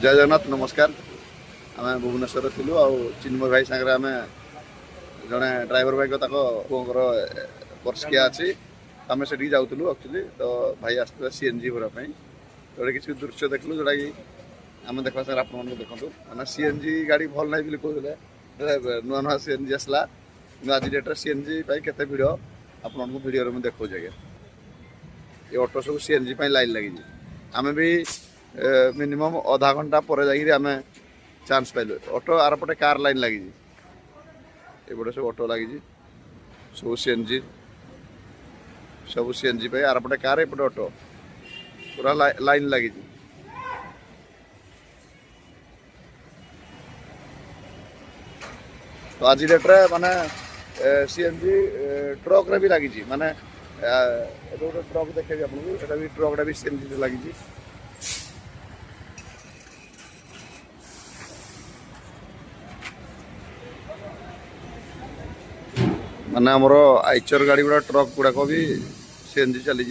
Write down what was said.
जय जगन्नाथ नमस्कार। आम भुवनेश्वर थिलु आ चिन्मय भाई सागर आम जड़े ड्राइवर भाई पुअर वर्षकिया अच्छी आम से जाऊँ एक्चुअली तो भाई आसता सीएनजी भरपाई तो किसी दृश्य देखलु जोटा कि आम देखा सर आप देखो मैंने सीएनजी गाड़ी भल ना बोली कहते नुआ नुआ सीएनजी आसला आज डेट्रे सीएनजी केते भिड़ आपको भिडियो देखा आज्ञा ये ऑटो सब सीएनजी लाइन लगी आम भी मिनिमम आधा घंटा पर जाम चांस पाइल ऑटो आरपटे कार लाइन लगी एपटे सब ऑटो लगी सब सीएनजी आरपटे कार एपटे ऑटो पूरा लाइन लगी तो आज डेट्रे माने सीएनजी ट्रक रे भी लगी माने गोटे ट्रक देखे आपको भी ट्रक भी सीएनजी लगी माने आमर आइचर गाड़ी गुड़ा ट्रक गुड़ाक भी सीएनजी चली